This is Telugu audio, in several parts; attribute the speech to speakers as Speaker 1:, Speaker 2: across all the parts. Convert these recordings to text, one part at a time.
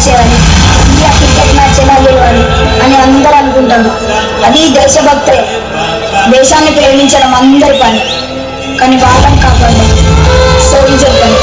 Speaker 1: గెలిచేయాలి, ఇండియా క్రికెట్ మ్యాచ్ ఎలా గెలవాలి అని అందరూ అనుకుంటారు. అది దేశభక్తే, దేశాన్ని ప్రేమించడం అందరి పని, కానీ వాళ్ళని కాపాడడం సోల్జర్ పని.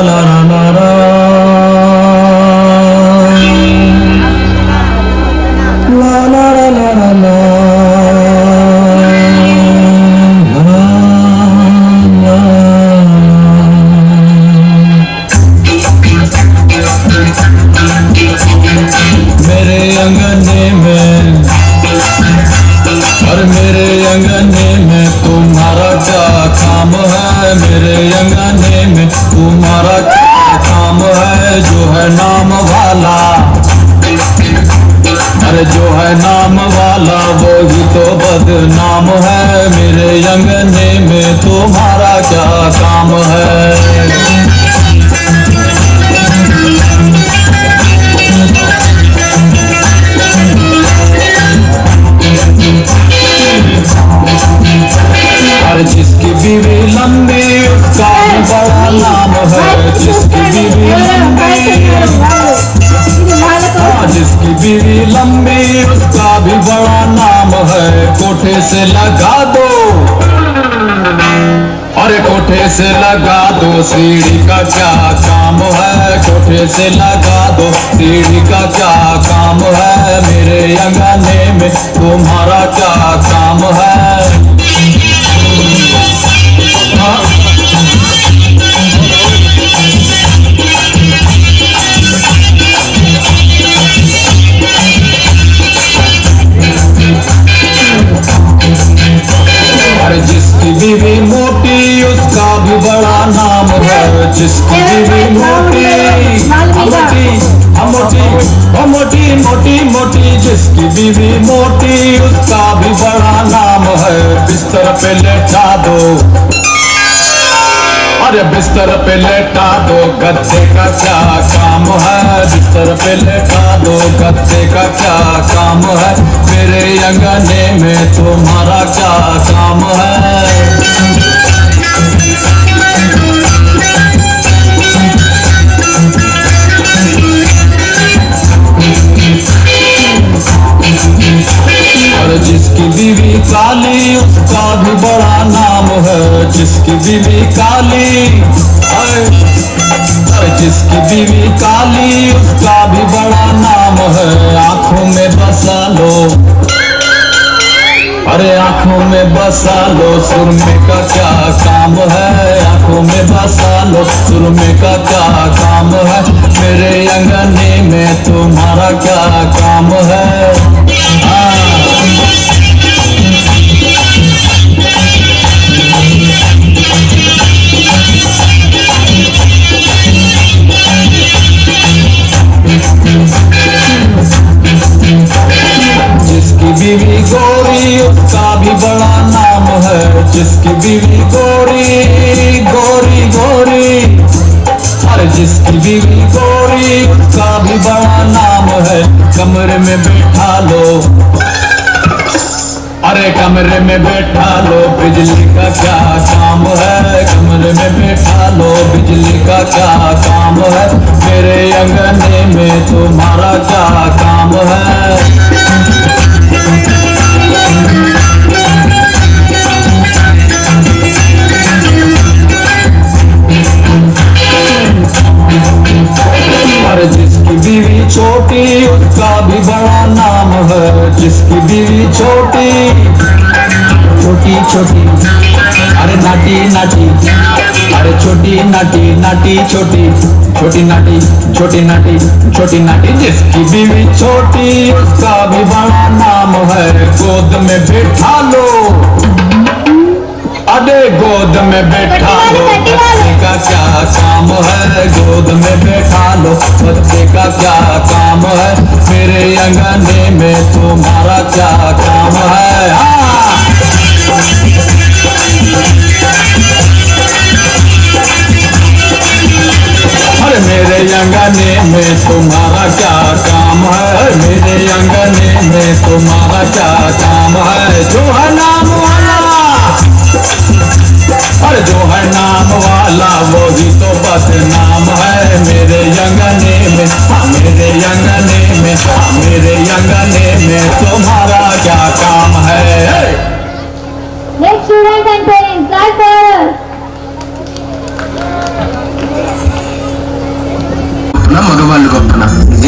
Speaker 2: la la la la la la la la मेरे अंगने में और मेरे अंगने में तुम्हारा क्या काम है मेरे अंगने में तुम्हारा क्या काम है जो है नाम वाला अरे जो है नाम वाला वो ही तो बदनाम है मेरे अंगने में तुम्हारा क्या काम है अरे जिसकी बीवी लंबी उसका भी बड़ा नाम है जिसकी बीवी जिसकी बीवी लंबी उसका भी बड़ा नाम है कोठे से लगा दो अरे कोठे से लगा दो सीढ़ी का क्या काम है कोठे से लगा दो सीढ़ी का क्या काम है मेरे अंगने में तुम्हारा क्या काम है अरे जिसकी बीवी मोटी उसका भी बड़ा नाम है जिसकी बीवी मोटी मोटी मोटी मोटी जिसकी बीवी मोटी उसका भी बड़ा नाम है बिस्तर पे लेटा दो अरे बिस्तर पे लेटा दो गद्दे का क्या काम है बिस्तर पे लेटा दो गद्दे का क्या काम है मेरे अंगने में तुम्हारा क्या काम है और जिसकी बीवी काली उसका भी बड़ा नाम है जिसकी बीवी काली और जिसकी बीवी काली उसका भी बड़ा नाम है आंखों में बसा लो अरे आंखों में बसा लो सुरमे का क्या काम है आंखों में बसा लो सुरमे का क्या काम है मेरे अंगने में तुम्हारा क्या काम है जिसकी बीवी गोरी उसका भी बड़ा नाम है जिसकी बीवी गोरी गोरी गोरी अरे जिसकी बीवी गोरी उसका भी बड़ा नाम है कमरे में बैठा लो अरे कमरे में बैठा लो बिजली का क्या काम है कमरे में बैठा लो बिजली का क्या काम है मेरे अंगने में तुम्हारा क्या काम है अरे जिसकी बीवी छोटी उसका भी बड़ा नाम है जिसकी बीवी छोटी छोटी छोटी अरे नाटी नाटी अरे छोटी नाटी नाटी छोटी छोटी नाटी छोटी नाटी छोटी नाटी जिसकी बीवी छोटी उसका भी बड़ा नाम है गोद में बैठा लो अरे गोद में बैठा लो बच्चे का क्या काम है गोद में बैठा लो बच्चे का क्या काम है मेरे अंगने में तुम्हारा क्या काम है अरे मेरे अंगने में तुम्हारा क्या काम है मेरे अंगने में तुम्हारा क्या काम है जो है नाम वाला अरे जो है नाम वाला वो ही तो बदनाम है मेरे अंगने में मेरे अंगने में मेरे अंगने में तुम्हारा क्या काम है
Speaker 3: Next students and parents, clap for us.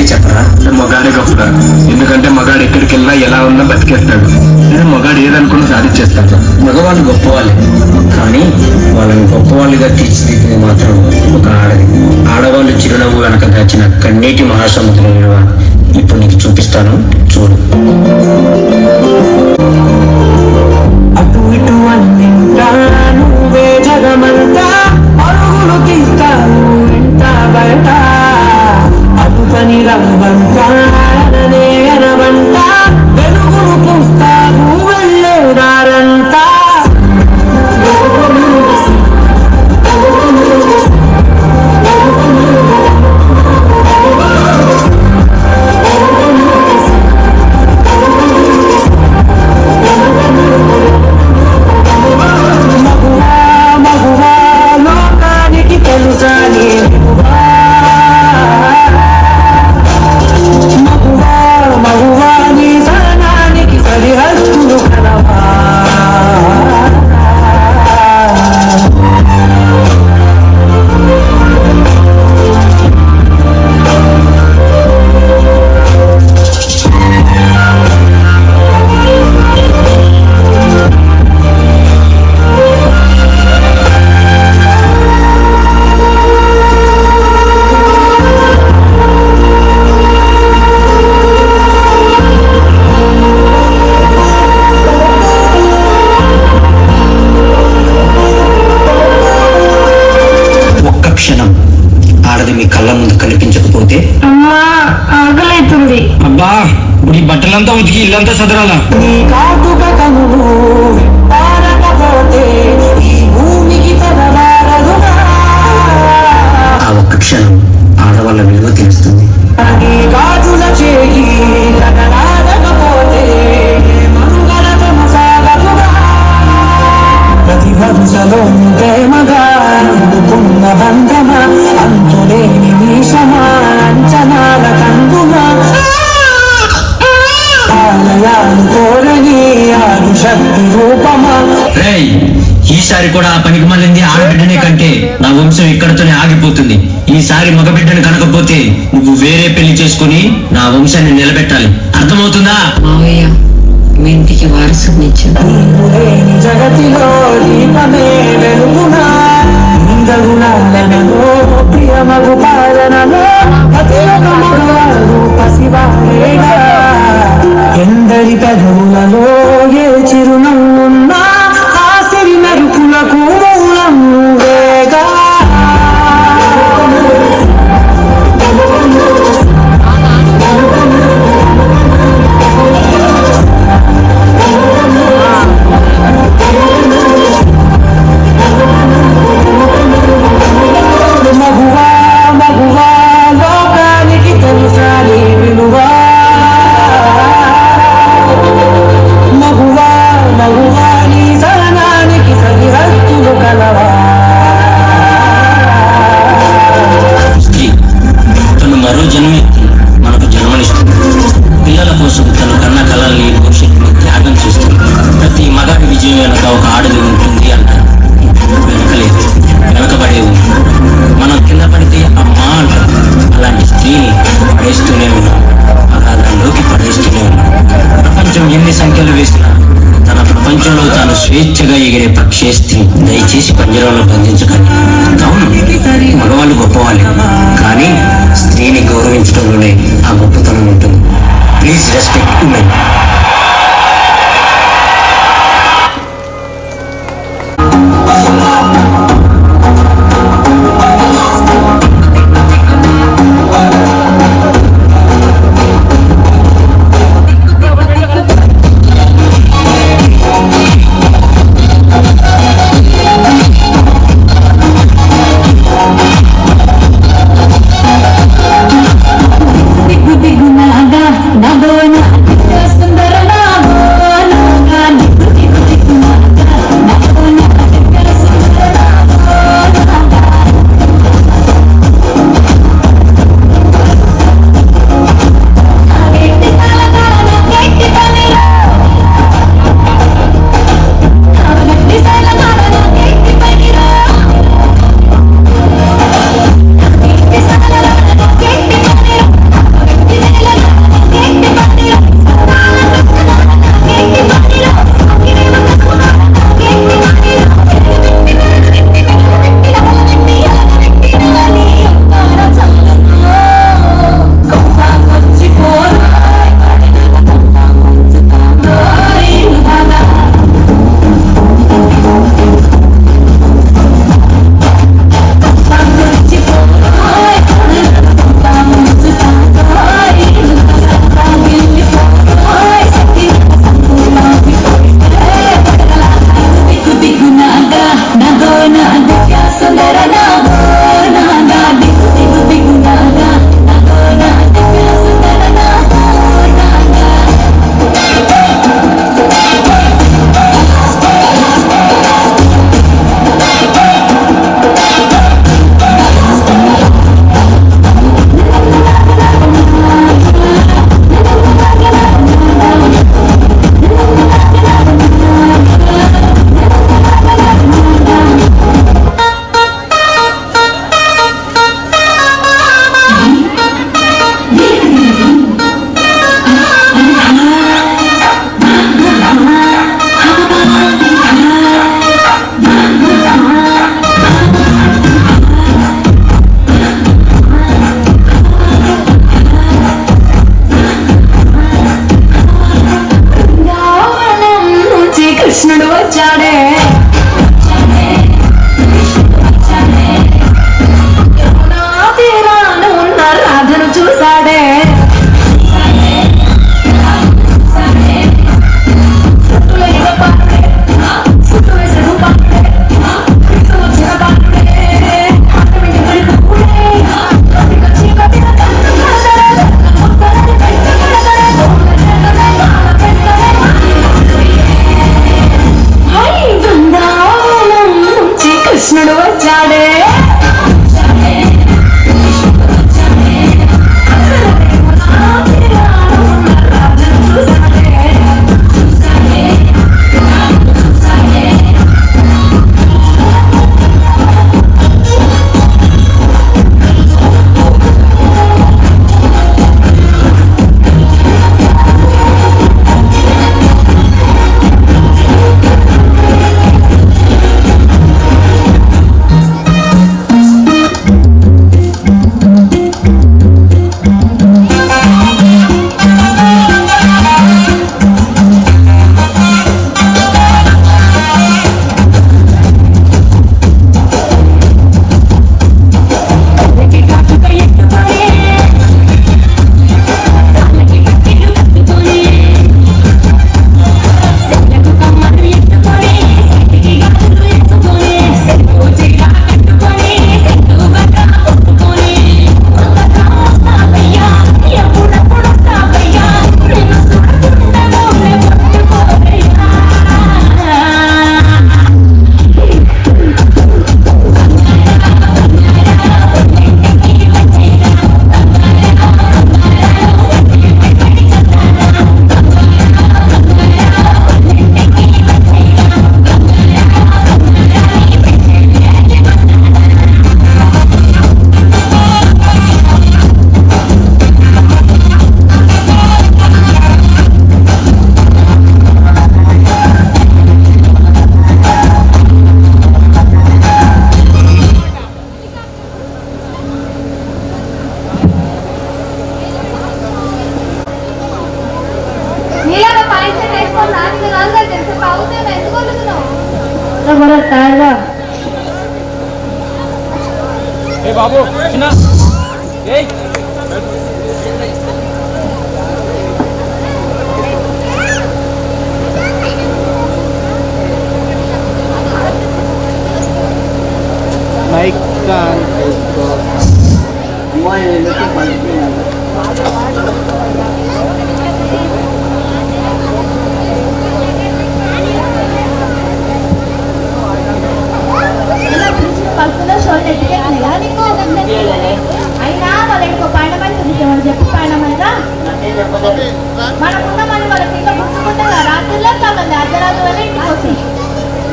Speaker 3: నువ్వే చెప్పరా.
Speaker 4: మగాడే గొప్పరా, ఎందుకంటే మగాడు ఎక్కడికి వెళ్ళినా ఎలా ఉన్నా బతికేస్తాడు. మగాడు ఏదనుకున్నా సాధించేస్తాడు.
Speaker 3: మగవాళ్ళు గొప్పవాళ్ళే, కానీ వాళ్ళని గొప్పవాళ్ళుగా తీర్చిదిద్దింది మాత్రం ఒక ఆడది. ఆడవాళ్ళు చిరునవ్వు వెనక దాచిన కన్నీటి మహాసముద్రం విలువ ఇప్పుడు నీకు చూపిస్తాను, చూడు.
Speaker 2: అటు ఇటు అన్నింటా నువ్వే జగమంతా, అరుగులు తీస్తావు ఇంట బయట, అదుపని రంగంతా అననే అనవంట, వెలుగును పూస్తావు వెళ్ళేదారంతా.
Speaker 3: ఆడది మీ కళ్ళ ముందు కనిపించకపోతే
Speaker 1: ఆకలైతుంది.
Speaker 4: అబ్బా, ఇప్పుడు ఈ బట్టలంతా ఉతికి ఇల్లంతా సదరాలా?
Speaker 2: నీ కాటుక కనులు విప్పారకపోతే ఈ భూమికి తనవారదుగా.
Speaker 3: ఆ ఒక్క క్షణం ఆడవాళ్ళ విలువ తెలుస్తుంది.
Speaker 2: నీ గాజుల చేయి కదలాడకపోతే మనుగడ కొనసాగదుగా. ప్రతి వరుసలో ప్రేమగా అందుకున్న బంధమా, అంతులేని మీషమా, అంచనాల కందుమా, ఆలయాలు కోరని ఆరు శక్తి రూపమా.
Speaker 3: ఈసారి కూడా ఆ పనికి మళ్ళీ ఆడబిడ్డనే కంటే నా వంశం ఇక్కడతోనే ఆగిపోతుంది. ఈసారి మగబిడ్డను కనకపోతే నువ్వు వేరే పెళ్లి చేసుకుని నా వంశాన్ని నిలబెట్టాలి, అర్థమవుతుందా?
Speaker 5: మావయ్య, మీ ఇంటికి వారసునిచ్చాను.
Speaker 2: లేని జగతిలో దీపమే వెలుగునా, గుణాలలో ప్రియమగు పాలనలో ప్రతి ఒక్క మగవాడు పసివాడేగా. ఎందరి పెదవులలో ఏ చిరునవ్వున్నా ఆ సిరి మెరుపులకు మూలం నువ్వేగా. మగువా మగువా లోకానికి తెలుసా నీ విలువ. మగువా మగువా నీ సహనానికి సరిహద్దులు కలవా.
Speaker 3: తను మరో జన్మెత్తి మనకు జన్మనిస్తుంది. పిల్లల కోసం తను కన్న కళల్ని భవిష్యత్తుని త్యాగం చేస్తుంది. ప్రతి మగాడి విజయం వెనక ఒక ఆడది ఉంటుంది అంటారు. వెనకలేదు, వెనకబడేది. మనం కింద పడితే అమ్మా అంటారు. అలాంటి స్త్రీని పడేస్తూనే ఉన్నాం, అగాధంలోకి పడేస్తూనే ఉన్నాం. ప్రపంచం ఎన్ని సంఖ్యలు వేసినా తన ప్రపంచంలో తాను స్వేచ్ఛగా ఎగిరే పక్షే స్త్రీ. దయచేసి పంజరంలో బంధించకండి. అవును, మగవాళ్ళు గొప్పవాళ్ళే, కానీ స్త్రీని గౌరవించడంలోనే ఆ గొప్పతనం ఉంటుంది. Please respect women.
Speaker 6: పక్కన షోల్డర్ ఎత్తికెట్టినా నీకు అయినా వాళ్ళ ఇంకో పాండమని చూపించేవాడు చెప్పు పాండమనిగా మనకున్న మళ్ళీ వాళ్ళకి ఇంకా గుర్తుకుంటే రాత్రిలో కావాలి అర్ధరాత్రి వల్ల ఇంటికి వచ్చి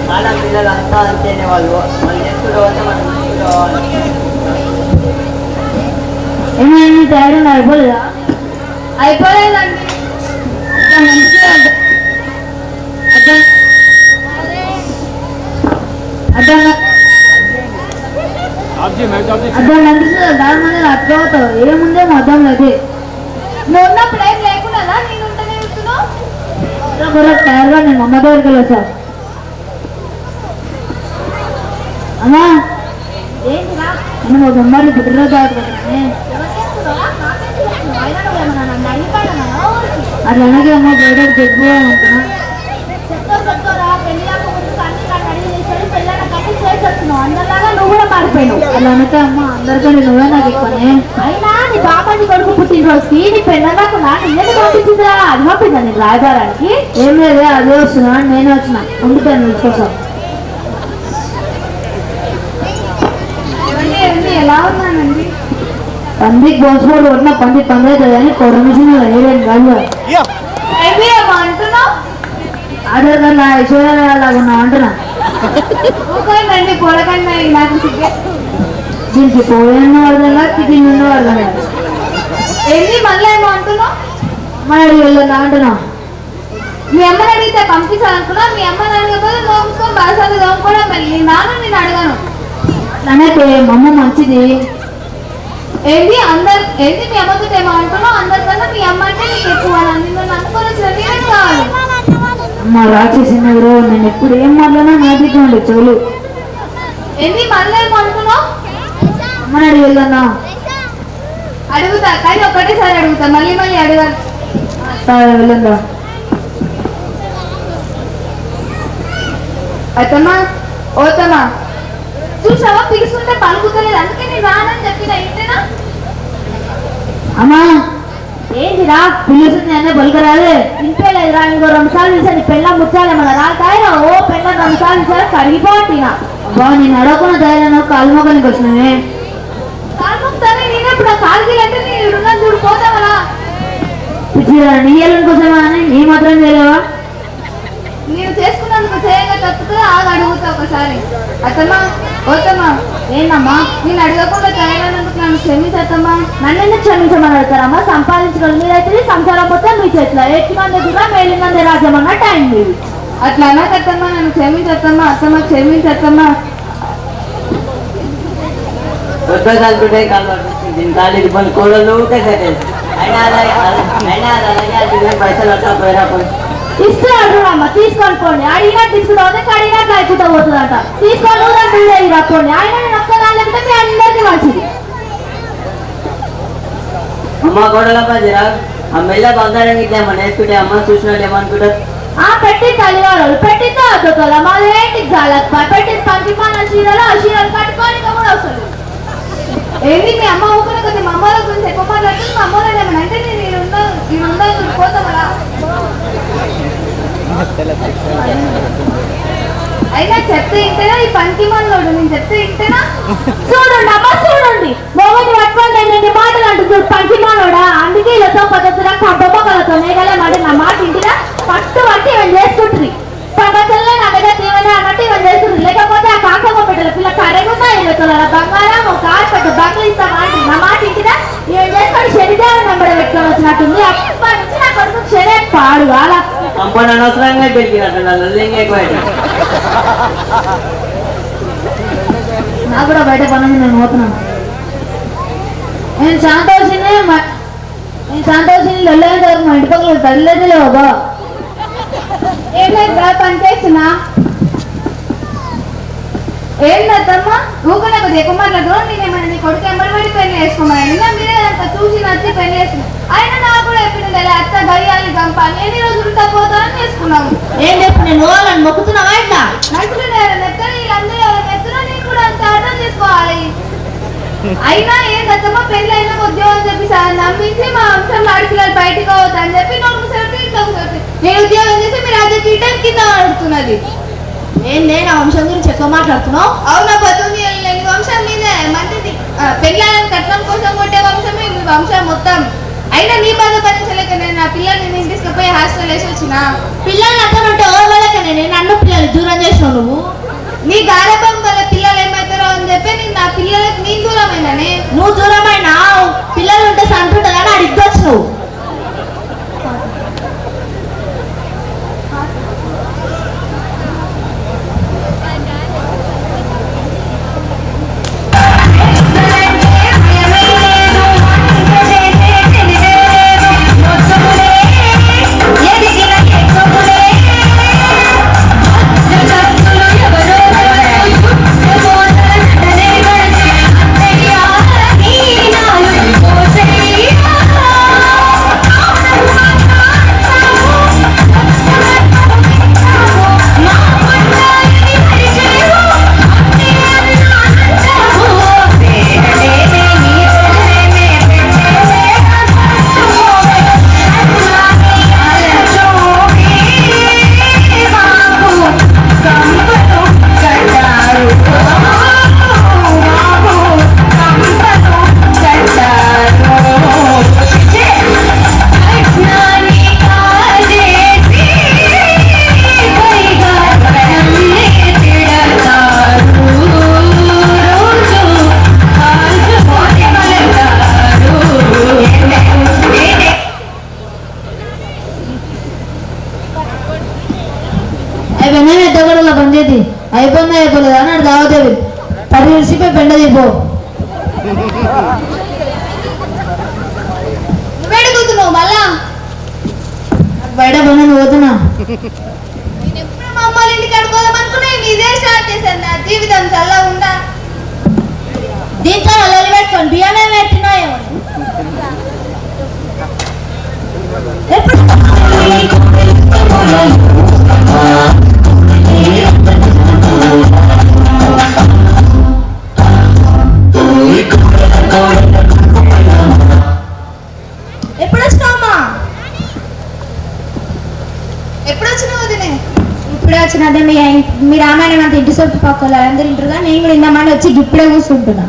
Speaker 7: మన పిల్లలు అంతా అంతేనే వాళ్ళు వాళ్ళు ఎప్పుడు వస్తే మనం
Speaker 6: ఏమైనా తయారు అయిపోలేదా అయిపోలేదండి అర్థం అనిపిస్తుంది దాని మంది అర్థం అవుతావు ఏముందేమో అర్థం లేదు నువ్వు ఉన్నప్పుడు ఏం లేకుండా నేను ఉంటేనే చూస్తున్నావు తయారుగా నేను అమ్మ దగ్గరికి వెళ్ళా అమ్మా ఏంటిరా నేను ఒక అమ్మాయిని పుట్టినరోజు ఆడుతున్నానే అట్లా అనగా అమ్మ బయటకు చెప్పుగా ఉంటున్నా అందరిలాగా నువ్వు కూడా మారిపోయినావు అలా అనక అమ్మ అందరికంటే నువ్వే నాకు ఎక్కువనే అయినా నీ బాబాని కొడుకు పుట్టినరోజుకి నీ పెళ్ళకుండా నిన్నటి పంపించిందిరా అది పంపిందా నీకు రాయబారానికి ఏం లేదు అదే వస్తున్నా నేనే వచ్చిన ఉండిపోయాను కోసం ఎలా ఉన్నానండి పందికి బోసుకోడు ఉన్న పంది అవుతుందని కొరమిషన్ వేయలేను కాదు అంటున్నావు ఆధార్ కార్డు ఐశ్వర్యాలాగా ఉన్నావు అంటున్నా ఊకోండి పొలకండి నాకు దీనికి పోయిన అర్థంగా కిటిన్ ఉన్న అర్థంగా ఏంటి మళ్ళీ ఏమో అంటున్నావు మన వెళ్ళదా అంటున్నావు మీ అమ్మని అడిగితే పంపించాలనుకున్నా మీ అమ్మని అడగకపోతే నోముకొని బాసాలు నోముకోవడం మళ్ళీ నాన్న నేను అడగాను అన్నట్టే మా అమ్మ మంచిది ఏంటి ఏంటి మీ అమ్మతో ఏమో అంటున్నావు అందరికన్నా మీ అమ్మ అంటే నీకు ఎక్కువ నిన్ను అనుకోవచ్చు కావాలి అమ్మ రాక్షసింది బ్రో నేను ఎప్పుడు ఏం మాట్లాడినా నాదిగా ఉండే చెవులు ఏంటి మళ్ళీ ఏమో అంటున్నావు అమ్మని అడిగి వెళ్దా అడుగుతా కానీ ఒకటేసారి అడుగుతా మళ్ళీ మళ్ళీ అడగాలి వెళ్ళందా అత్తమ్మా ఓతమ్మా చూసావా పిలుస్తుంటే పలుకుతలేదు అందుకే నేను రానని చెప్పిన ఇంటేనా అమ్మా ఏంటిరా పిలుస్తుంది అనే పలుకరాదే ఇంటే లేదురా ఇంకో 2 సార్లు పిలిచాను పెళ్ళ ముచ్చాలి మన రాకాయన ఓ పెళ్ళ 2 సార్లు పిలిచారు కరిగిపోవట్టినా అబ్బా నేను అడగకుండా ధైర్యం కాలుమోకానికి వచ్చినానే కాలుమోకుతానే నేను ఇప్పుడు కాలుకి అంటే నేను చూడిపోతావరా పిచ్చిరా నీ ఏళ్ళ కోసమా అని నీ మాత్రం చేయలేవా నేను చేసుకున్నందుకు చేయగా తప్పుతో ఆగా అడుగుతా ఒకసారి అత్తమ్మా ఓతమ్మా ఏంటమ్మా నేను అడగకుండా తయారైనందుకు నన్ను క్షమించమ్మా నన్ను ఎందుకు క్షమించమని అడుగుతారమ్మా సంపాదించడం మీరైతే సంసారం మొత్తం మీ చేతిలో ఎట్టి మంది కూడా మేలి మంది రాజ్యమన్న టైం లేదు అట్లా అన్నాకత్తమ్మా నన్ను క్షమించమ్మా అత్తమ్మ క్షమించమ్మా
Speaker 7: వద్దనుకుంటే దీని కాలేజీ పని కూడలు అయినా అలాగే పైసలు వస్తా పోయినా
Speaker 6: ఇస్తే అడుగునమ్మా తీసుకొని పోండి అడిగినా తీసుకుంటే కడిగినట్లు అయిపోతా పోతుందట తీసుకొని మీరు రాపోండి ఆయన నేను ఒక్కదా లేకపోతే మీ అందరికీ మంచిది
Speaker 7: అమ్మ గోడల పదిరా ఆ మెల్ల బంగారం ఇట్లా ఏమన్నా వేసుకుంటే అమ్మ చూసిన వాళ్ళు ఏమనుకుంటారు
Speaker 6: పెట్టి తల్లివాళ్ళు పెట్టిందో అద్దుకోవాలి మాది ఏంటి జాలప్ప పెట్టింది పంచిమాల చీరలు ఆ చీరలు కట్టుకొని కూడా వస్తుంది ఏంటి మీ అమ్మ ఊపిరి కొద్ది మా అమ్మల గురించి ఎక్కువ మాట్లాడుతుంది మా అమ్మలో ఏమన్నా అంటే నేను పోతామరా అయినా చెప్తే ఇంటేనా ఈ పంకిమల్లోడు నేను చెప్తే ఇంటేనా చూడండి అమ్మ చూడండి మొగని పట్టుకోండి నేను మాటలు అంటుంది పంకిమాలోడా అందుకే ఇలాతో పద్ధతిగా కబ్బమ్మలతో నేగలే మాట నా మాట ఇంటినా పట్టు పట్టి ఇవన్నీ చేసుకుంటుంది ప్రపంచంలో నా మీద తీవనే అన్నట్టు ఇవన్నీ చేస్తుంది లేకపోతే ఆ కాకమ్మ పెట్టలు పిల్ల కరెగున్నా ఇళ్ళతో బంగారం ఒక ఆడపెట్టు బంగ్లు ఇస్తామంటే నా మాట ఇంటినా ఇవన్నీ చేసుకొని శరీరాన్ని నెంబర్ పెట్టుకొని వచ్చినట్టుంది అప్పటి నుంచి నా కొడుకు శరీరం పాడు అలా
Speaker 7: కంపౌండ్ అనవసరంగా గెలిచినట్టు ఎక్కువ
Speaker 6: నాకు కూడా బయట పని నేను పోతున్నాను నేను శాంతోషిని వెళ్ళేంత వరకు మా ఇంటి పక్కన తల్లిలేదు లేవా ఏం లేదు పని చేస్తున్నా ఏం లేదమ్మా ఊకనే కొద్దిగా ఎక్కువ మాట్లాడుతున్నావు నేనేమన్నా నీకు చేసుకుంటాం. 15 రోజులు తగ్గోతాను చేసుకున్నాము.
Speaker 8: ఏం చెప్పు నేను వాళ్ళని మొక్కుతున్నావా ఇట్లా?
Speaker 6: నచ్చులు నెత్తని వీళ్ళందరూ ఎవరు నెత్తున్నా నీకు కూడా అంత అర్థం చేసుకోవాలి. అయినా ఏ సత్తమ్మ పెళ్ళి అయినా ఉద్యోగం చెప్పి నమ్మించి మా వంశంలో ఆడపిల్లలు బయటకు పోతా అని చెప్పి నాకు సరిగ్గా ఇట్లా నేను ఉద్యోగం చేసి మీరు అదే కీటం కింద అడుగుతున్నది.
Speaker 8: నేను ఆ వంశం గురించి ఎక్కువ మాట్లాడుతున్నావు.
Speaker 6: అవునా 19 ఏళ్ళ నీ వంశం మీదే మంచిది. పెళ్ళాలని కట్నం కోసం కొట్టే వంశమే మీ వంశం మొత్తం. అయినా నీ బాధ భరించలేక నేను నా పిల్లల్ని నేను తీసుకుపోయి హాస్టల్ వేసి వచ్చిన.
Speaker 8: పిల్లల్ని అక్కడ ఉంటే ఎవరి వాళ్ళకనే నేను నన్ను పిల్లల్ని దూరం చేసినావు నువ్వు.
Speaker 6: నీ గారభం వల్ల పిల్లలు ఏమవుతారో అని చెప్పి నేను నా పిల్లలకి నేను దూరమైనానే.
Speaker 8: నువ్వు దూరమైనా పిల్లలు ఉంటే సంటుంటుందా అని అడిగొచ్చు నువ్వు. అయిపోయిందా అయిపోలేదా అని దావదేవి పది విడిచిపోయి పెండ తీపో.
Speaker 6: నువ్వు మళ్ళా
Speaker 8: బయట పని పోతున్నా.
Speaker 6: నేను ఎప్పుడు మా అమ్మ ఇంటికి అడుకోదాం అనుకున్నా ఇదే స్టార్ట్ చేశాను. నా జీవితం చల్లగా ఉందా?
Speaker 8: దీంట్లో లొల్లి పెట్టుకోండి బియ్యమే పెట్టినా ఏమో. ఎప్పుడు ఎప్పుడు వచ్చినావమ్మా?
Speaker 6: ఎప్పుడు వచ్చినావు వదినే?
Speaker 1: ఇప్పుడే వచ్చిన. అదే మీ రామాయణం అంత ఇంటి చుట్టూ పక్కల అందరు ఇంటారుగా, నేను కూడా ఇందామని వచ్చి ఇప్పుడే కూర్చుంటున్నా.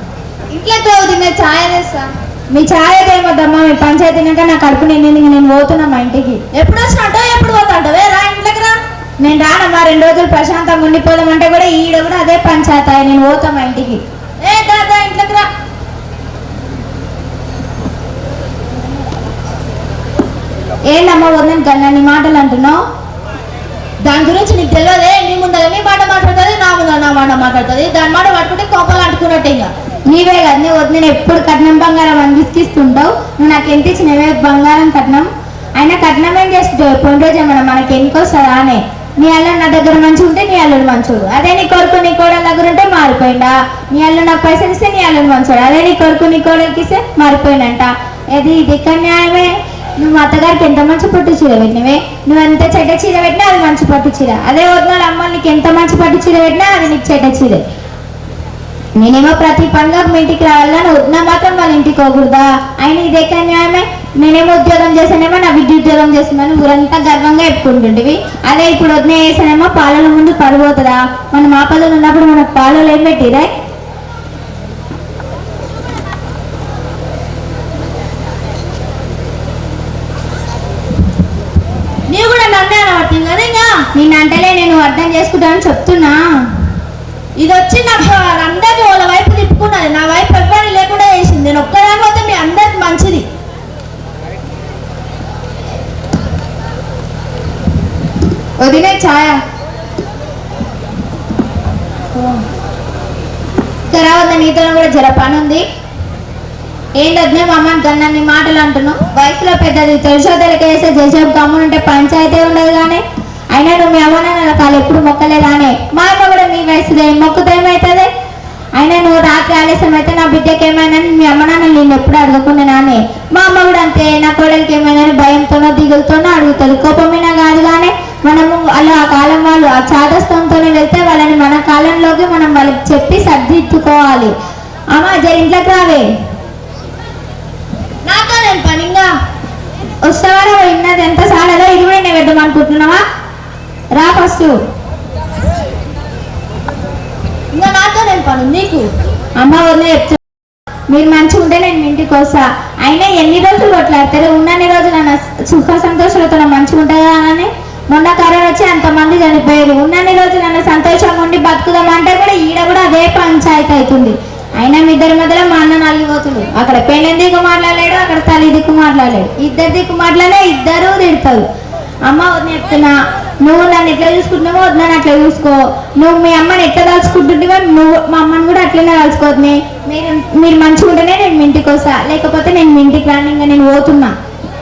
Speaker 6: ఇంట్లో వదినే ఛాయ్ చేస్తా.
Speaker 1: మీ ఛాయ్ ఏమొద్దమ్మా, మీ పంచాయతీనాక నా కడుపు నిండింది, నేను పోతున్నా మా ఇంటికి.
Speaker 8: ఎప్పుడు వచ్చినట్టు ఎప్పుడు పోతాంటవే రా ఇంట్లోకి రా.
Speaker 1: నేను రానమ్మా, 2 రోజులు ప్రశాంతంగా ఉండిపోదామంటే కూడా ఈడ కూడా అదే పంచాయతీ. నేను పోతా మా ఇంటికి.
Speaker 8: ఏ దాదా ఇంట్లోకి రా.
Speaker 1: ఏంటమ్మా వద్దని కన్నా నీ మాటలు అంటున్నావు?
Speaker 8: దాని గురించి నీకు తెలియదే. నీ ముందర నీ మాట మాట్లాడుతుంది, నా ముందర నా మాట మాట్లాడుతుంది. దాని మాట పట్టుకుంటే కోపాలు అంటుకున్నట్టే. ఇంకా
Speaker 1: నీవే కదా నీ వద్దు ఎప్పుడు కట్నం బంగారం అని విసిగిస్తుంటావు. నువ్వు నాకు ఎంత ఇచ్చినవే బంగారం కట్నం? అయినా కట్నం ఏం చేస్తుంటావు? కొన్ని రోజు ఏమన్నా మనకి ఎన్నికొస్తుందా అనే. నీ అల్లుడు నా దగ్గర మంచిగా ఉంటే నీ అల్లుడు మంచోడు. అదే నీ కొడుకు నీ కోడల దగ్గర ఉంటే మారిపోయిందా? నీ అల్లుడు నాకు పైసలు ఇస్తే నీ అల్లుడు మంచోడు. అదే నీ కొడుకు నీ కోడలికి ఇస్తే మారిపోయినంట. ఇది ఇక్కడ న్యాయమే? నువ్వు అత్తగారికి ఎంత మంచి పట్టు చీర పెట్టినవే, నువ్వు ఎంత చెడ్డ చీర పెట్టినా అది మంచి పట్టు చీర. అదే వద్దాలు అమ్మ నీకు ఎంత మంచి పట్టు చీర పెట్టినా అది నీకు చెడ్డ చీర. నేనేమో ప్రతి పండుగ మీ ఇంటికి రావాలా, నువ్వు వద్దా మాత్రం వాళ్ళ ఇంటికి పోకూడదా? అయినా ఇదే న్యాయమే? నేనేమో ఉద్యోగం చేసానేమో నా బిడ్డ ఉద్యోగం చేస్తున్నాను ఊరంతా గర్వంగా చెప్పుకుంటుంటివి. అదే ఇప్పుడు వదిన వేసానేమో పాలల ముందు పడిపోతుందా? మనం ఆపదలు ఉన్నప్పుడు మనకు పాలలో ఏం పెట్టిరే?
Speaker 8: నీవు కూడా నన్నే అనబడుతుంది కదా. ఇంకా
Speaker 1: నిన్నంటలే నేను అర్థం చేసుకుంటానని చెప్తున్నా.
Speaker 8: ఇది వచ్చి నాకు అందరినీ వాళ్ళ వైపు తిప్పుకున్నది, నా వైపు ఎవ్వరు లేకుండా చేసింది. నేను ఒక్కదాని పోతే మీ అందరికి మంచిది.
Speaker 1: వదిలే ఛాయ తర్వాత నీతో కూడా జర పని ఉంది. ఏంటనే మా అమ్మని గన్నాన్ని మాటలు అంటున్నావు. వయసులో పెద్దది తెలిసోదలకి వేస్తే జలసేపు గమ్మునుంటే పంచాయతీ ఉండదు. కానీ అయినా నువ్వు మీ అమ్మని కాలు ఎప్పుడు మొక్కలేదానే. మా అమ్మ కూడా మీ వయసులో మొక్కుతో ఏమవుతుంది?
Speaker 6: అయినా నువ్వు రాత్రి ఆలస్యం అయితే నా బిడ్డకి ఏమైనా మీ అమ్మ నాన్న నేను ఎప్పుడు అడగకుండా నానే. మా అమ్మ కూడా అంతే, నా కోడలికి ఏమైనా భయంతోనో దిగులతోనో అడుగుతుంది. కోపమైనా కాదు. కానీ మనము అలా ఆ కాలం వాళ్ళు ఆ చాదస్తంతోనే వెళ్తే వాళ్ళని మన కాలంలోకి మనం వాళ్ళకి చెప్పి సర్దిద్దుకోవాలి. అమ్మ జర ఇంట్లోకి రావే. నాతో నేను పనిగా వస్తావారా? విన్నది ఎంత సాలదో ఇది కూడా నేను పెడదాం అనుకుంటున్నావా? రా ఫస్ట్. ఇంకా నాతో నేను పని నీకు. అమ్మ వదిలే చెప్తా, మీరు మంచిగా ఉంటే నేను ఇంటికి వస్తా. అయినా ఎన్ని రోజులు కొట్లాడతారు? ఉన్నన్ని రోజులు నన్ను సుఖ సంతోషాలతో మంచిగా ఉంటుందా అని. మొన్న కరోనా వచ్చి అంతమంది చనిపోయారు. ఉన్నన్ని రోజులు నన్ను సంతోషంగా ఉండి బతుకుదామంటే కూడా ఈడ కూడా అదే పంచాయతీ అవుతుంది. అయినా మీ ఇద్దరి మధ్యలో మా అన్న నలిగిపోతుడు. అక్కడ పెళ్ళి దిక్కు మాట్లాడలేడు, అక్కడ తల్లి దిక్కు మాట్లాడలేడు. ఇద్దరు దిక్కు మాట్లాడే ఇద్దరు తిడతారు. అమ్మ వదిన చెప్తున్నా, నువ్వు నన్ను ఎట్లా చూసుకుంటున్నావో వదిన అట్లా చూసుకో. నువ్వు మీ అమ్మని ఎట్లా తలుచుకుంటుంటావో నువ్వు మా అమ్మని కూడా అట్లనే తలుచుకోవద్దు. మీరు మంచిగా ఉంటేనే నేను మీ ఇంటికి వస్తా, లేకపోతే నేను మీ ఇంటికి రాను. ఇంకా నేను పోతున్నా.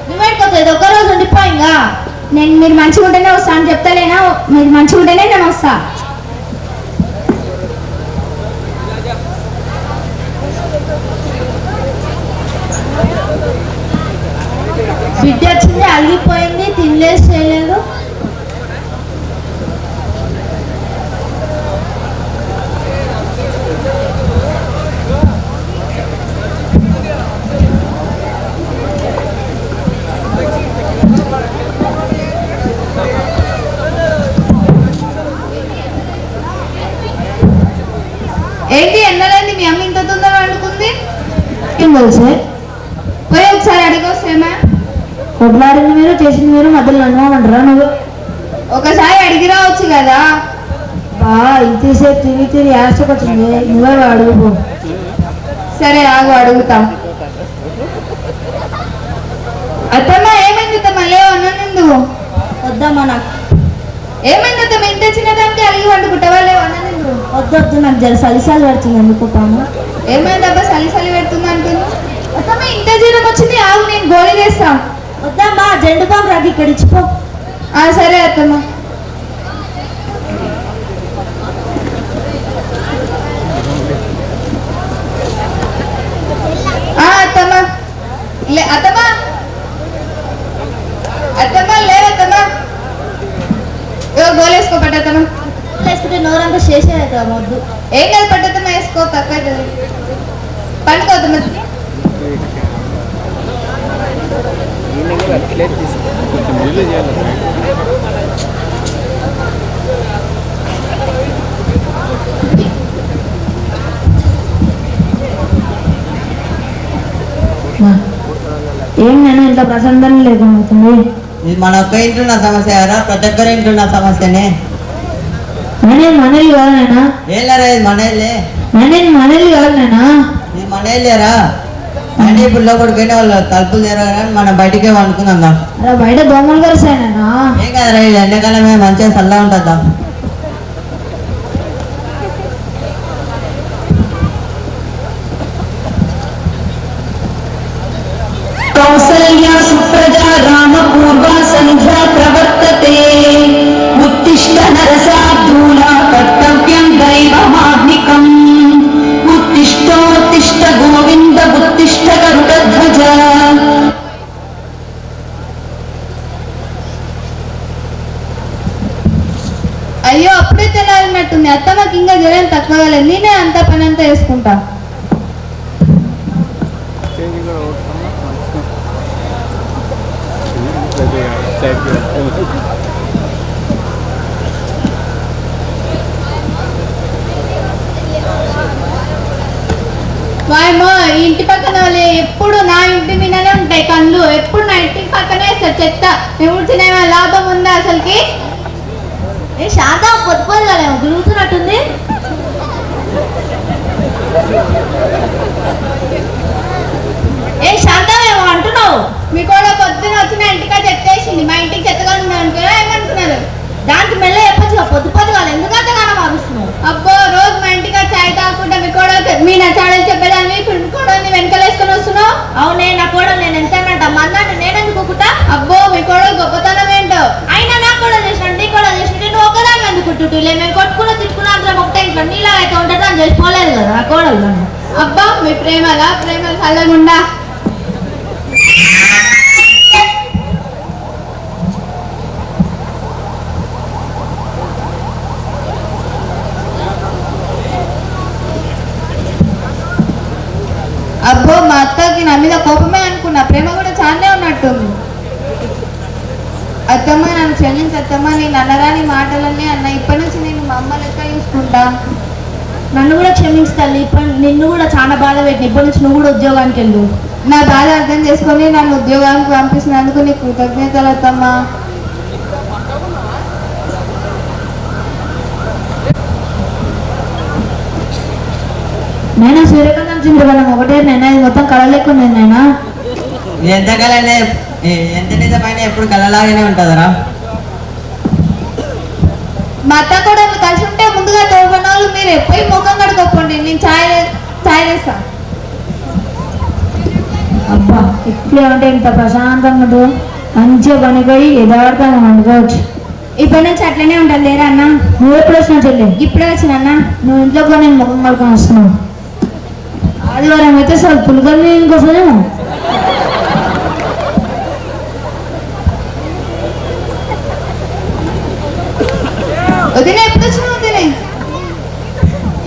Speaker 6: నువ్వేడుకోలేదు ఒక్కరోజు ఉండిపో. ఇంకా మీరు మంచిగా ఉంటేనే వస్తా అని చెప్తలేనా? మీరు మంచిగా ఉంటేనే నేను వస్తా. బిడ్డ వచ్చింది, అలిగిపోయింది, తినలేదు, చేయలేదు. ఏంటి ఎన్నలేంది మీ అమ్మ ఇంత తొందరగా వండుకుంది? ఏం తెలుసే? పోయి ఒకసారి అడిగొస్తేమా. కొట్లాడింది మీరు, చేసింది మీరు, మధ్యలో అనుకోమంటారా? నువ్వు ఒకసారి అడిగి రావచ్చు కదా. ఇంతసేపు తిరిగి ఆశకొచ్చింది. నువ్వే అడుగు. సరే ఆగు, అడుగుతా. అత్తమ్మా ఏమైంది? అత్తమ్మ లేవు అన్నందు వద్దమ్మా. నాకు ఏమైంది అత్తమ్మ? ఇంత చిన్నదానికి అడిగి వండుకుంటావా? లేవు అన్నందు వద్దొద్దు. నాకు జర సలిసాలు పెడుతుంది. అందుకోపాము. ఏమైందబ్బా సలిసలి పెడుతుంది అంటుంది? అత్తమ్మ ఇంత జ్వరం వచ్చింది. ఆగు, నేను గోళీ చేస్తా. వద్దమ్మా, జెండు బాంబు రాగి ఇక్కడ ఇచ్చిపో. సరే అత్తమ్మ. అత్తమ్మ అత్తమ్మ అత్తమ్మ లేవత్తమ్మ. గోలేసుకో పట్టత్తమ్మ. వేసుకుంటే నోరంతా చేసేది వద్దు. ఏం కాదు పట్టత్తమ్మ, వేసుకో తక్కువ పండుకోవద్దమ్మ. ఏం నేను ఇంట్లో ప్రశాంతం లేకపోతుంది.
Speaker 7: ఇది మన ఒక్క ఇంట్లో నా సమస్య రా, ప్రతి ఒక్కరి ఇంట్లో నా సమస్యనే.
Speaker 6: మనల్ని కాదు నేనా?
Speaker 7: ఏం లేరా, ఇది మనలే.
Speaker 6: మనల్ని కాదు నేనా?
Speaker 7: ఇది మనలేరా. అంటే ఇప్పుడు లోపలికైనా వాళ్ళు తలుపులు తెరవరా, మనం బయటికే వండుకుందాం.
Speaker 6: అలా బయట దోమలు కరిసాయనా?
Speaker 7: ఏం కదరా, ఇది ఎండాకాలమే మంచిగా చల్లగా ఉంటుందా.
Speaker 5: కౌసల్యా సుప్రజా రామ పూర్వా సంధ్యా ప్రవర్తతే. ఉత్తిష్ట నరసార్దూల కర్తవ్యం దైవమాత్మికం. ఉత్తిష్టోత్తిష్ట గోవింద ఉత్తిష్ట గరుడధ్వజ.
Speaker 6: అయ్యో అప్పుడే తెల్లారినట్టుంది. అత్తమ్మకి ఇంకా జ్వరం తక్కువ కాలేదు. నేనే అంత పని అంతా వేసుకుంటా. వాయమ్మో, ఈ ఇంటి పక్కన వాళ్ళు ఎప్పుడు నా ఇంటి మీదనే ఉంటాయి కళ్ళు. ఎప్పుడు నా ఇంటి పక్కనే వేస్తారు చెత్త. మేము తినేమో లాభం ఉందా అసలుకి? ఏ శాంతం పొద్దుపోదు కదా, గురుగుతున్నట్టుంది. ఏ శాంతం ఏమో అంటున్నావు? మీ కూడా పొద్దున వచ్చిన ఇంటికా చెత్తేసింది. మా ఇంటికి చెత్తగా అనుకున్నా ఏమంటున్నారు? దానికి మెల్ల చెప్పచ్చు. పొద్దు వాళ్ళు ఎందుకంటే కానీ మారుస్తున్నావు. అబ్బో, రోజు మా ఇంటికి చాయ్ తాగకుండా మీ కూడా మీ నా చాడలు చెప్పేదాన్ని ఇప్పుడు కూడా వెనకలేసుకొని వస్తున్నావు. అవునే, నా కూడా నేను ఎంత మందాన్ని నేనెందుకు కుట్టా? అబ్బో, మీ కూడా గొప్పతనం ఏంటో. అయినా నాకు కూడా చేసిన నీ కూడా చేసిన నువ్వు ఒకదాన్ని ఎందుకు కుట్టు. మేము కొట్టుకున్నా తిట్టుకున్నా అందరం ఒకటే ఇంట్లో నీలా అయితే ఉంటుంది అని చేసుకోలేదు కదా. ప్రేమల చల్లగుండా. అబ్బో మా అత్తకి నా మీద కోపమే అనుకున్నా, ప్రేమ కూడా చాలానే ఉన్నట్టుంది. అత్తమ్మ నన్ను క్షమించత్తమ్మ, నేను అన్నరాని మాటలన్నీ అన్న. ఇప్పటి నుంచి నేను మా అమ్మ లెక్క చూసుకుంటా.
Speaker 8: నన్ను కూడా క్షమించాలి. ఇప్పుడు నిన్ను కూడా చాలా బాధ పెట్టిన. ఇప్పటి నుంచి నువ్వు కూడా ఉద్యోగానికి వెళ్ళు.
Speaker 6: నా బాధ అర్థం చేసుకొని నన్ను ఉద్యోగానికి పంపిస్తున్నందుకు నీకు కృతజ్ఞతలు అత్తమ్మ.
Speaker 8: నైనా సూర్యకాంతం చంద్రకాలం ఒకటే నైనా, ఇది మొత్తం కళ లేకుండా నైనా.
Speaker 7: ఎంత కళనే, ఎంత నిజమైన ఎప్పుడు కళలాగానే ఉంటుందరా.
Speaker 6: మా అత్త కూడా కలిసి ఉంటే ముందుగా తోపన వాళ్ళు మీరు ఎప్పుడు ముఖం కడుక్కోండి, నేను ఛాయ్ చేస్తా.
Speaker 8: అబ్బా ఇట్లే అంటే ఇంత ప్రశాంతంగా ఉందో, మంచిగా పనిపోయి యథార్థంగా వండుకోవచ్చు.
Speaker 6: ఇప్పటి నుంచి అట్లనే ఉంటాను లేరా అన్న.
Speaker 8: నువ్వు ఎప్పుడు వచ్చినా చెల్లి?
Speaker 6: ఇప్పుడే వచ్చిన అన్న.
Speaker 8: నువ్వు ఇంట్లో కూడా నేను ముఖం కడుకొని వస్తున్నావు. ఆదివారం అయితే అసలు పులికల్ని ఇంకోసమేమో.
Speaker 6: వదిలే ఎప్పుడు వచ్చిన వదిలే?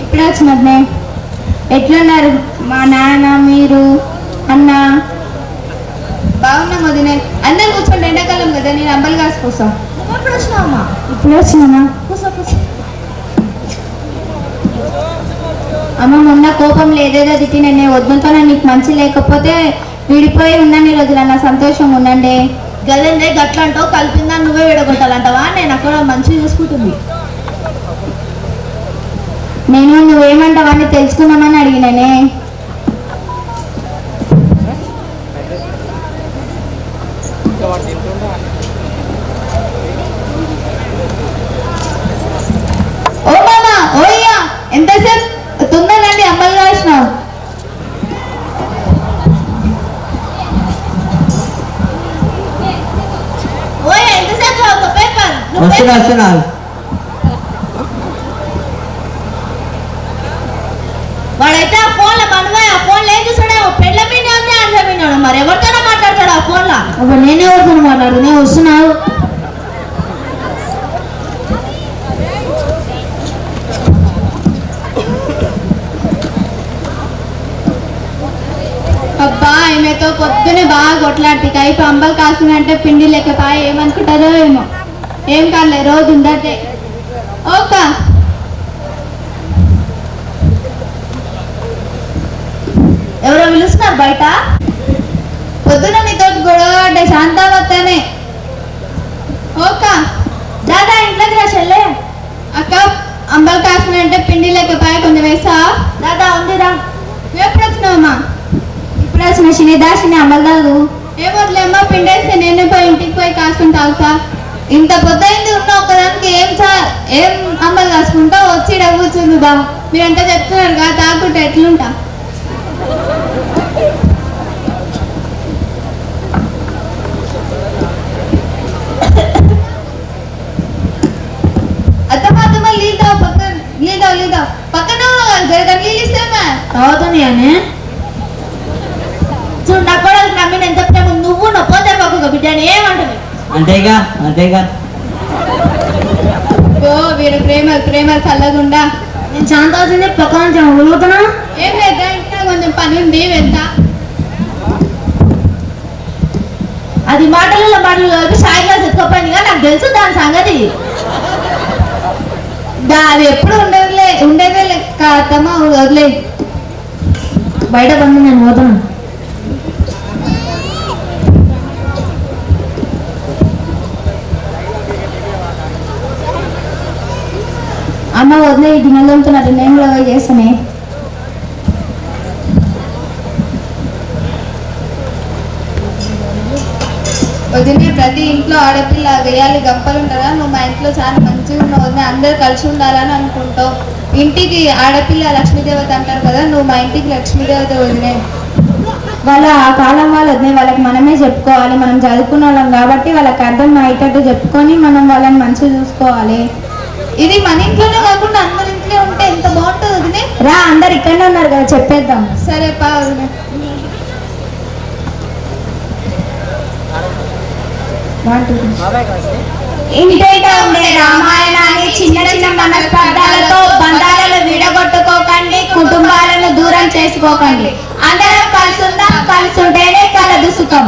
Speaker 6: ఇప్పుడే వచ్చినట్నే. ఎట్లున్నారు మా నాన్న, మీరు, అన్న? బాగున్నాం వదిలే. అందరు కూర్చోండి, ఎండాకాలం కదా, నేను అంబలు కాసుకొస్తా.
Speaker 8: ఎప్పుడు వచ్చినావమ్మా? ఇప్పుడే వచ్చినామా.
Speaker 6: అమ్మ మొన్న కోపం లేదేదో తిట్టి నేను వద్దుతో నీకు మంచి లేకపోతే విడిపోయి ఉన్నన్ని రోజులన్నా సంతోషంగా ఉండండి.
Speaker 8: గదండే గట్ల అంటావు, కలిపిందా నువ్వే విడగొట్టాలంటావా? నేను అక్కడ మంచిగా చూసుకుంటుంది.
Speaker 6: నేను నువ్వేమంటావని తెలుసుకుందామని అడిగినానే. ఓ మామా, ఓయ్యా, ఎంతసేపు తొందరనండి, అమ్మలు కాసినావు.
Speaker 8: ఓయ్ ఎంతసేపు ఒక పేపర్
Speaker 7: వస్తున్నారు.
Speaker 8: వాడైతే ఆ ఫోన్లో మనమే ఆ ఫోన్లో ఏం చూసాడు? పెళ్ళ మీద ఉంది, అండ్ల మీద. మరి ఎవరితోనో మాట్లాడతాడు ఆ ఫోన్లో.
Speaker 6: అప్పుడు నేనే ఎవరితో మాట్లాడు, నేను వస్తున్నావు. అబ్బా ఈమెతో పొద్దునే బాగా కొట్లాడి కైపు అంబలు కాసుకున్నంటే పిండి లెక్కపాయ ఏమనుకుంటారో ఏమో. ఏం కాలే, రోజు ఉండదే. ఓకే
Speaker 8: ఎవరో పిలుస్తున్నారు బయట.
Speaker 6: పొద్దున నీతో గొడవ అంటే శాంతావత్తనే. ఓకే
Speaker 8: దాదా ఇంట్లోకి రా చెల్లె.
Speaker 6: అక్క అంబలు కాసుకున్నంటే పిండి లెక్కపాయ కొంచెం వేసా.
Speaker 8: దాదా ఉందిరా.
Speaker 6: నువ్వు ఎప్పుడు వచ్చినావమ్మా?
Speaker 8: ఇప్పుడు వచ్చిన శనిదాసిని అమలు దాదు.
Speaker 6: ఏమొట్లేమ్మా, పిండేస్తే నేను పోయి ఇంటికి పోయి కాసుకుని తాగుతా. ఇంత పొద్దుంది ఉన్న ఒకదానికి ఏం అమ్మలు కాసుకుంటా వచ్చి కూర్చుంది బా. మీరంతా చెప్తున్నారు కదా, తాగుకుంటే ఎట్లుంటా? అత్తమ్మ లీదా పక్కన లీదా పక్కన జరగ నీళ్ళు ఇస్తామా
Speaker 8: తాగుతానే అని చూడు. నా కూడా నమ్మిన ఎంత ప్రేమ. నువ్వు నా పోతే పక్క బిడ్డని ఏమంటుంది?
Speaker 7: అంతేగా.
Speaker 6: ఓ వీరు ప్రేమ చల్లగుండా.
Speaker 8: నేను శాంతావతిని పక్కన నుంచి వదులుతున్నా.
Speaker 6: ఏం లేదా, ఇంకా కొంచెం పని ఉంది, వెళ్తా.
Speaker 8: అది మాటలలో కలిపి సాయిగా చెప్పుకోపోయిందిగా, నాకు తెలుసు దాని సంగతి.
Speaker 6: అది ఎప్పుడు ఉండేదే లెక్క అత్తమ్మ, వదిలే.
Speaker 8: బయట పండి నేను పోతున్నా.
Speaker 6: అమ్మ వదిలే, ఇది గిన్నెలుతున్నట్టు నేను కూడా పోయి చేస్తానే. వదిలే, ప్రతి ఇంట్లో ఆడపిల్ల వేయాలి గంపలు ఉంటారా? నువ్వు మా ఇంట్లో చాలా మంచిగా ఉన్నావు వదిలే, అందరు కలిసి ఉండాలని అనుకుంటావు. ఇంటికి ఆడపిల్ల లక్ష్మీదేవత అంటారు కదా, నువ్వు మా ఇంటికి లక్ష్మీదేవత వదిలే. వాళ్ళ ఆ కాలం వాళ్ళని వాళ్ళకి మనమే చెప్పుకోవాలి. మనం చదువుకున్న వాళ్ళం కాబట్టి వాళ్ళకి అర్థం అయ్యేటట్టు చెప్పుకొని మనం వాళ్ళని మంచిగా చూసుకోవాలి. ఇది మన ఇంట్లోనే కాకుండా అందరి ఇంట్లో
Speaker 8: ఇట్లే ఉంటే ఎంత బాగుంటుంది వదినే.
Speaker 1: రా, అందరు ఇక్కడనే ఉన్నారు కదా, చెప్పేద్దాం.
Speaker 8: సరే పా వదినే.
Speaker 1: ఇంటిట ఉండే రామాయణాన్ని చిన్న చిన్న మనస్పర్ధాలతో బంధాలను విడగొట్టుకోకండి, కుటుంబాలను దూరం చేసుకోకండి. అందరం కలిసి ఉందాం, కలిసి ఉంటేనే కలదు సుఖం.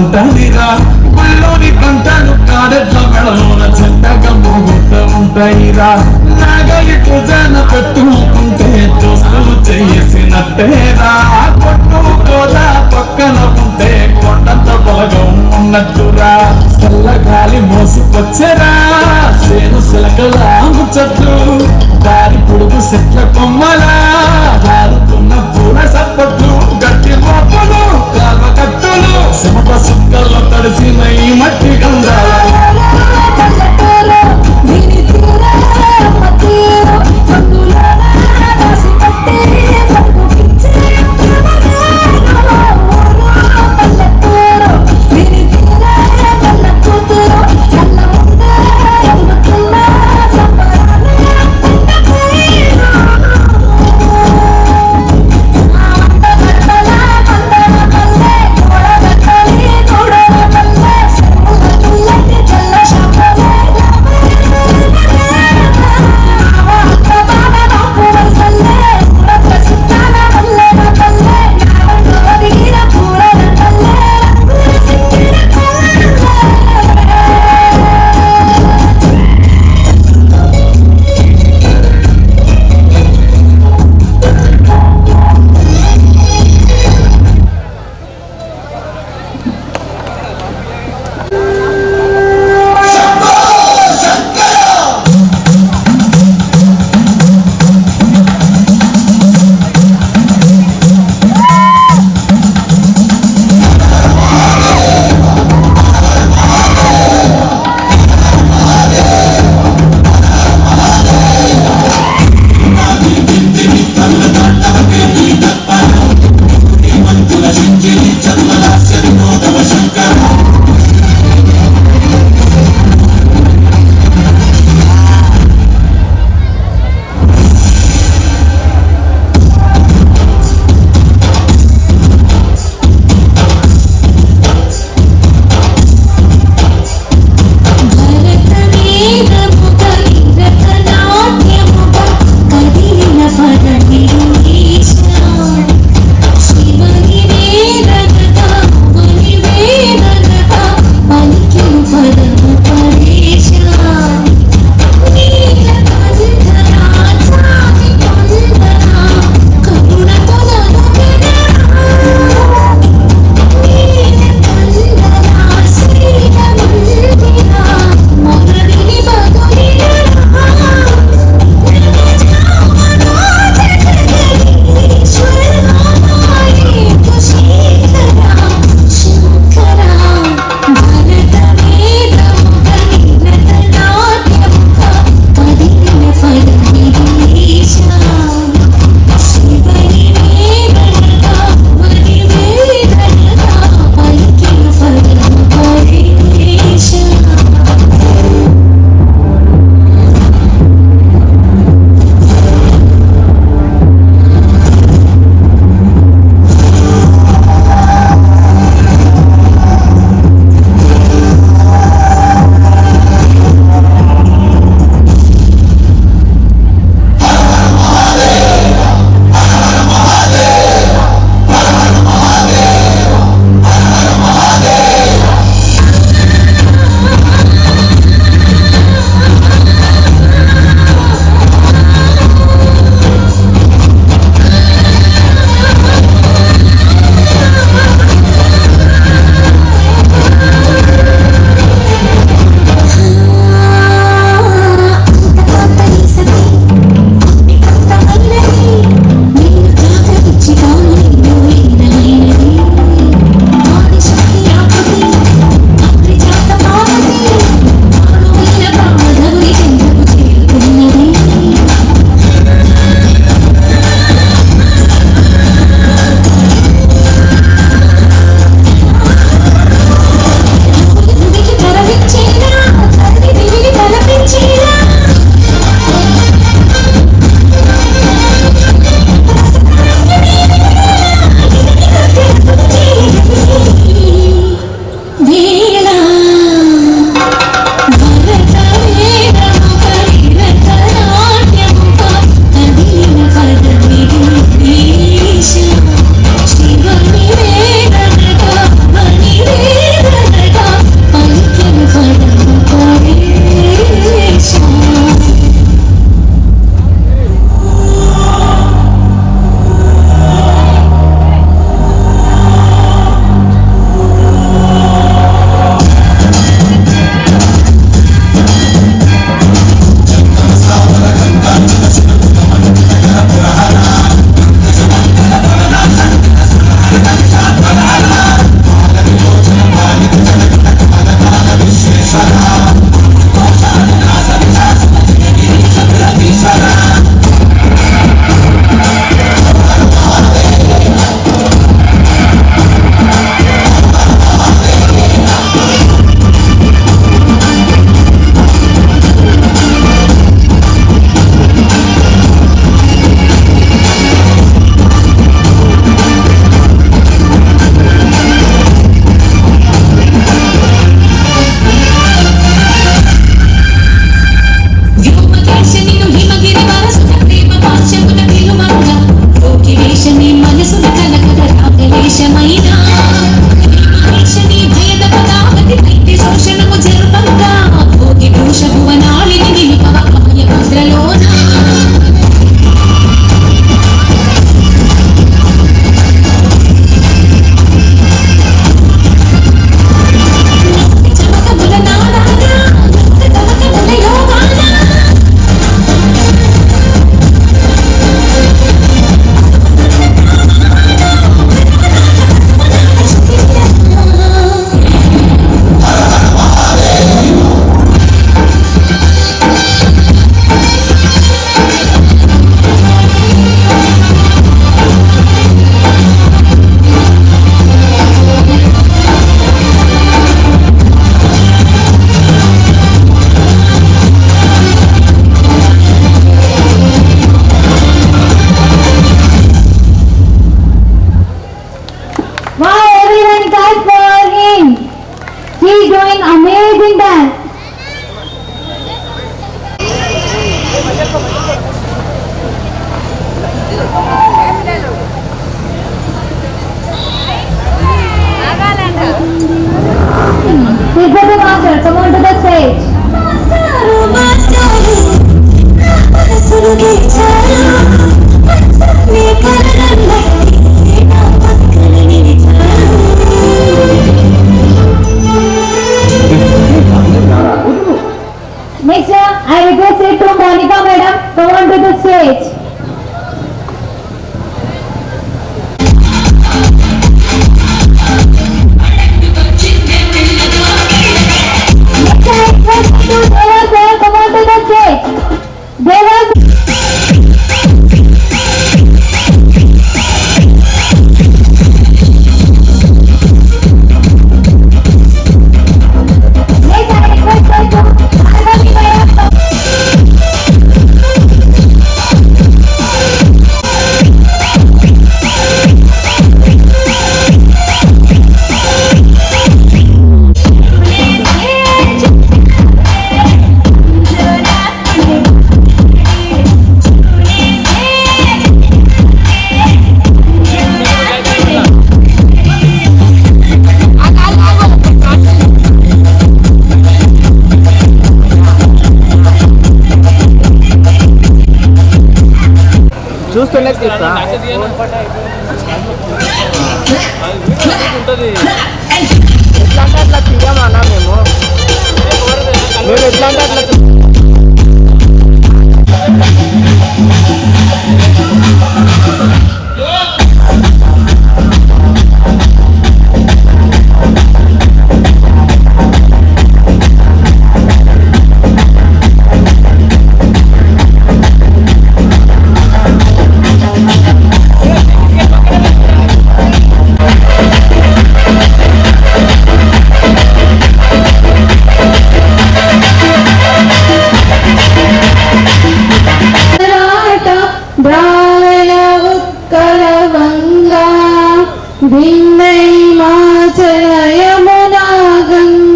Speaker 2: ఉంటదిరా గుళ్ళోని గంటలు కాడెట్ల మెడలోన చెంటగా మోగుతూ ఉంటాయిరా నాగలికు జన పెట్టుకుంటే దోస్తులు చేసినట్టేరా కొట్టు గోదా పక్కన ఉంటే కొండంత బలగం ఉన్నట్టురా చల్లగాలి మోసుకొచ్చరా సేను సిలకలా ముచ్చట్లు దారి పొడుగు చెట్ల కొమ్మలా దారుతున్న పూల సప్పట్లు గట్టి మోపలు కాల్వ కట్టులు సమప సుక్కల్లో తడిసిన ఈ మట్టి గంధాల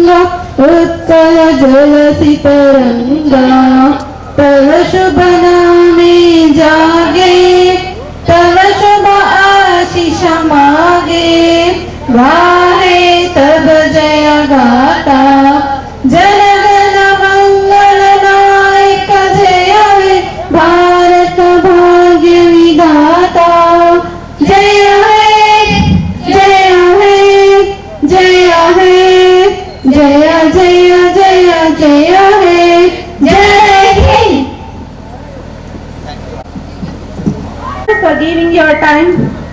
Speaker 6: उत्कल जलसि तरंगा तव शुभ नामे जागे तव शुभ आशीष मागे गाहे तब जय गाता जनगण मंगल नायक जय हे भारत भाग्य विधाता जय हे जय हे जय हे जय जय जय जय हे जय Hind. For giving your time.